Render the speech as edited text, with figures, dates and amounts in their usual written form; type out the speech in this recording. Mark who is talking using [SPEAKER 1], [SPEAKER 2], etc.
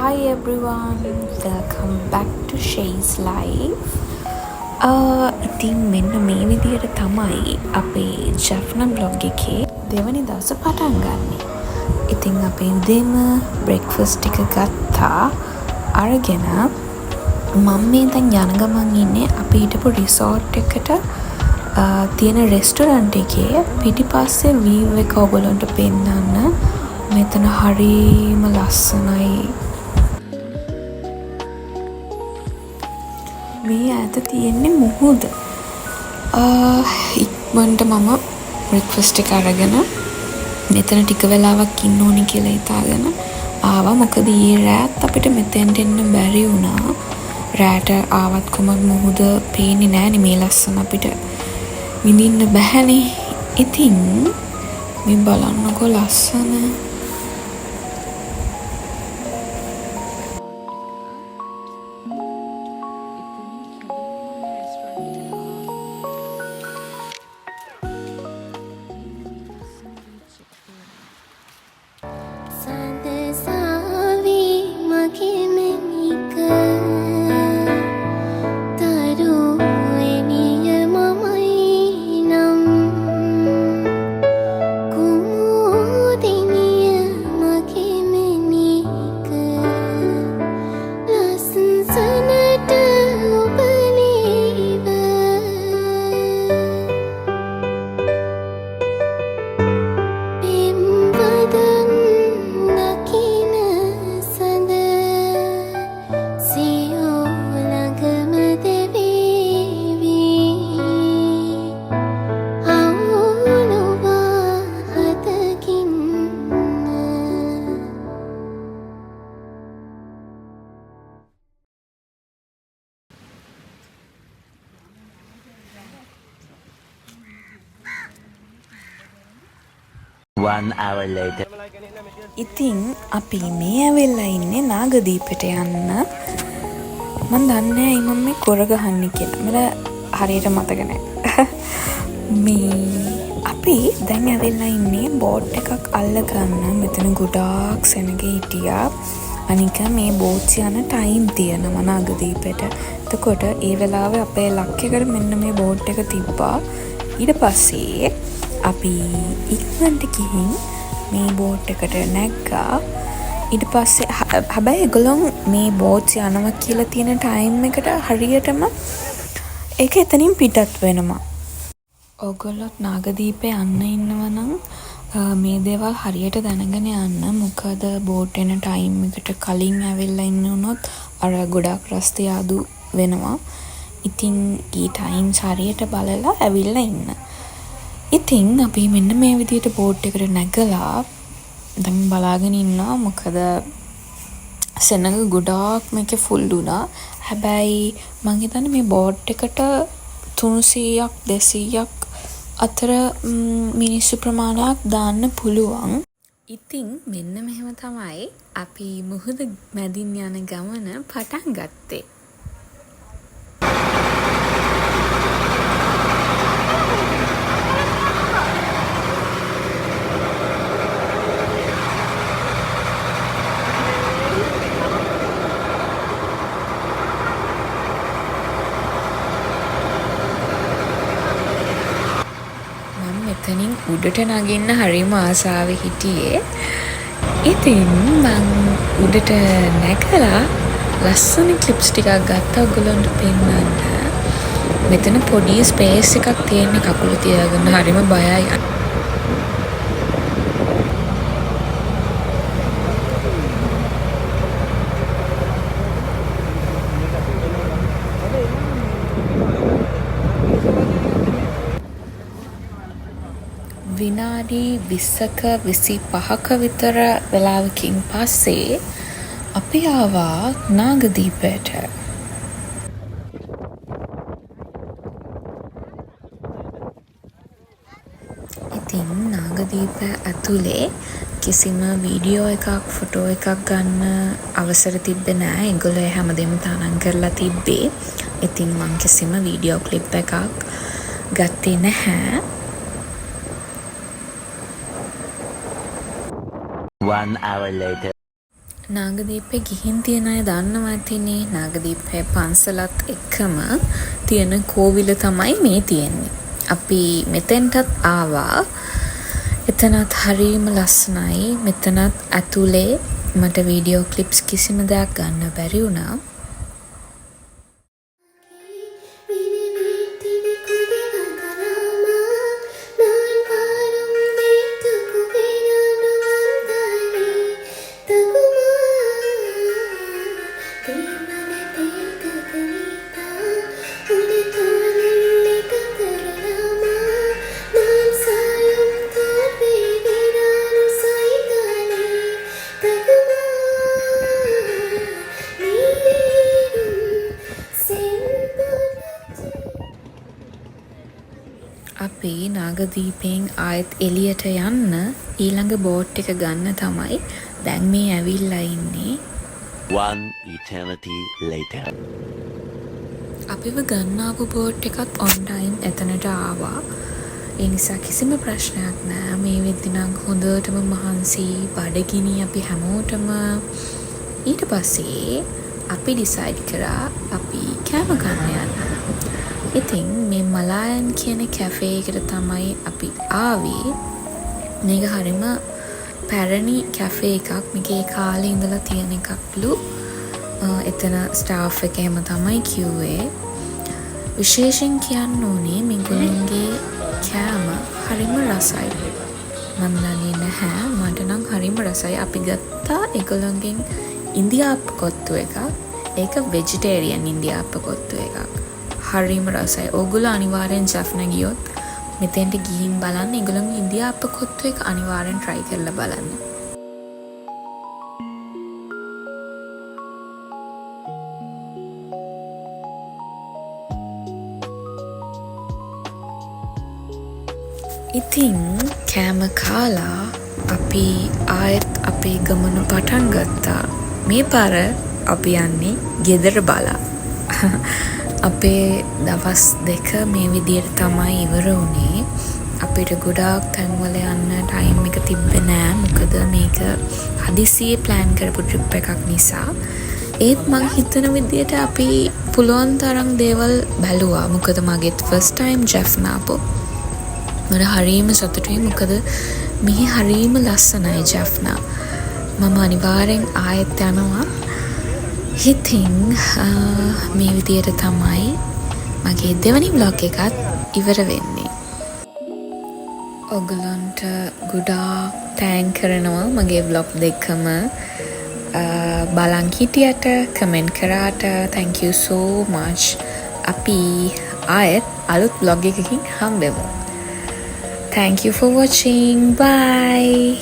[SPEAKER 1] Hi everyone, welcome back to Shay's Life. ඉතින් මෙන්න මේ විදියට තමයි අපේ ජැෆ්න බ්ලොග් එකේ දෙවනි දවස පටන් ගන්නෙ. ඉතින් අපේ උදේම බ්‍රෙක්ෆාස්ට් එක ගත්තා. අරගෙන මම මේ දැන් යන ගමන් ඉන්නේ අපි හිටපු රිසෝට් එකට තියෙන රෙස්ටොරන්ට් එකේ පිටිපස්සේ වීව් එක ඔයගොල්ලන්ට පෙන්නන්න. මෙතන හරිම ලස්සනයි. මේ ඈත තියෙන්නේ මුහුද. ඉක්මනට මම බ්‍රෙක්ෆාස්ට් එක අරගෙන මෙතන ටික වෙලාවක් ඉන්න ඕනි කියලා හිතාගෙන ආවා. මොකද ඊයේ රාත් අපිට මෙතෙන්ට එන්න බැරි වුණා. රාට ආවත් කොහොමද මුහුද පේන්නේ නැහනේ. මේ ලස්සන අපිට විඳින්න බැහැනේ. ඉතින් මේ බලන්නකෝ ලස්සන.
[SPEAKER 2] One hour later.
[SPEAKER 1] ඉතින් අපි මේ ඇවිල්ලා ඉන්නේ නාගදීපයට යන්න. මම දන්නේ නැහැ මම මේ කොර ගහන්නේ කියලා. මට හරියට මතක නැහැ. මේ අපි දැන් ඇවිල්ලා ඉන්නේ බෝට් එකක් අල්ලගන්න. මෙතන ගොඩාක් සෙනග හිටියා. අනික මේ බෝට්ස් යන ටයිම් තියෙනවා නාගදීපයට. එතකොට ඒ වෙලාවේ අපේ ලක් එකට මෙන්න මේ බෝට් එක තිබ්බා. ඊට පස්සේ අපි ඉක්මනට ගිහින් මේ බෝට් එකට නැග්ගා. ඊට පස්සේ හැබැයි ඒගොල්ලෝ මේ බෝට්ස් යනවා කියලා තියෙන ටයිම් එකට හරියටම ඒක එතනින් පිටත් වෙනවා. ඔයගොල්ලොත් නාගදීපේ යන්න ඉන්නවා නම් මේ දේවල් හරියට දැනගෙන යන්න. මොකද බෝට් එන ටයිම් එකට කලින් ඇවිල්ලා ඉන්න උනොත් අර ගොඩාක් රස්තිය අඩු වෙනවා. ඉතින් ඊ ටයිම්ස් හරියට බලලා ඇවිල්ලා ඉන්න. ඉතින් අපි මෙන්න මේ විදියට බෝට් එකට නැගලා දැන් බලාගෙන ඉන්නවා. මොකද සෙනඟ ගොඩාක් මේකේ ෆුල් වුණා. හැබැයි මං හිතන්නේ මේ බෝට් එකට 300ක් 200ක් අතර මිනිස්සු ප්‍රමාණයක් දාන්න පුළුවන්. ඉතින් මෙන්න මෙහෙම තමයි අපි මුහුද මැදින් යන ගමන පටන් ගත්තේ. එතනින් උඩට නගින්න හරිම ආසාවෙ හිටියේ. ඉතින් මං උඩට නැගලා ලස්සන ක්ලිප්ස් ටිකක් ගත්තා ඔයගොල්ලන්ට පෙන්නන්න. මෙතන පොඩි ස්පේස් එකක් තියෙන කකුල තියාගන්න හරිම බයයි. විනාඩි 20ක 25ක විතර වෙලාවකින් පස්සේ අපි ආවා නාගදීපයට. ඉතින් නාගදීප ඇතුලේ කිසිම වීඩියෝ එකක් ෆොටෝ එකක් ගන්න අවසර තිබ්බේ නෑ. ඒගොල්ලෝ හැමදේම තානම් කරලා තිබ්බේ. ඉතින් මං කිසිම වීඩියෝ ක්ලිප් එකක් ගත්තේ නැහැ.
[SPEAKER 2] 1 hour later.
[SPEAKER 1] නාගදීපේ ගිහින් තියෙන අය දන්නවා ඇතිනේ නාගදීපේ පන්සලත් එක්කම තියෙන කෝවිල තමයි මේ තියෙන්නේ. අපි මෙතෙන්ටත් ආවා. එතනත් හරිම ලස්සනයි. මෙතනත් ඇතුලේ මට වීඩියෝ ක්ලිප්ස් කිසිම දෙයක් ගන්න බැරි වුණා. අපි නාගදීපෙන් ආයෙත් එළියට යන්න ඊළඟ බෝට් එක ගන්න තමයි දැන් මේ ඇවිල්ලා ඉන්නේ.
[SPEAKER 2] One eternity later.
[SPEAKER 1] අපිව ගන්න ආපු බෝට් එකත් on time එතනට ආවා. ඒ නිසා කිසිම ප්‍රශ්නයක් නෑ. මේ වෙද්දි නම් හොඳටම මහන්සි බඩගිනි අපි හැමෝටම. ඊට පස්සේ අපි ඩිසයිඩ් කරා අපි කෑම ගන්න යන්න. ඉතින් මේ මලායන් කියන කැෆේ එකට තමයි අපි ආවේ. මේක හරිම පැරණි කැෆේ එකක්. මේකේ කාලේ ඉඳලා තියෙන එකක්ලු. එතන ස්ටාෆ් එක එහෙම තමයි කිව්වේ. විශේෂයෙන් කියන්න ඕනේ මේගොල්ලන්ගේ කෑම හරිම රසයි. මම දන්නේ නැහැ මට නම් හරිම රසයි. අපි ගත්තා ඒගොල්ලන්ගෙන් ඉන්දියාප්ප කොත්තු එකක්. ඒක වෙජිටේරියන් ඉන්දියාප්ප කොත්තු එකක්. හරිම රසයි. ඕගොල්ලෝ අනිවාර්යෙන් ජෆ්නා ගියොත් මෙතෙන්ට ගිහින් බලන්න. ඒගොල්ලන්ගේ ඉන්දියාප්ප කොත්තු එක අනිවාර්යෙන් try කරලා බලන්න. ඉතින් කෑම කාලා අපි ආයෙත් අපේ ගමන පටන් ගත්තා. මේ පාර අපි යන්නේ ගෙදර බලා. අපේ දවස් 2 මේ විදියට තමයි ඉවර වුණේ. අපිට ගොඩාක් තැන්වල යන්න ටයිම් එක තිබ්බේ නෑ. මොකද මේක හදිසියේ ප්ලෑන් කරපු ට්‍රිප් එකක් නිසා. ඒත් මං හිතන විදියට අපි පුළුවන් තරම් දේවල් බැලුවා. මොකද මගේත් ෆස්ට් ටයිම් ජැෆ්නා ආපු. මට හරීම සතුටුයි. මොකද මෙහි හරීම ලස්සනයි ජැෆ්නා. මම අනිවාර්යෙන් ආයෙත් යනවා. ඉතින් මේ විදියට තමයි මගේ දෙවනි vlog එකත් ඉවර වෙන්නේ. ඔයගලන්ට ගොඩාක් තෑන්ක් කරනවා මගේ vlog දෙකම බලන් හිටියට කමෙන්ට් කරාට thank you so much. අපි ආයෙත් අලුත් vlog එකකින් හම්බෙමු. Thank you for watching. Bye.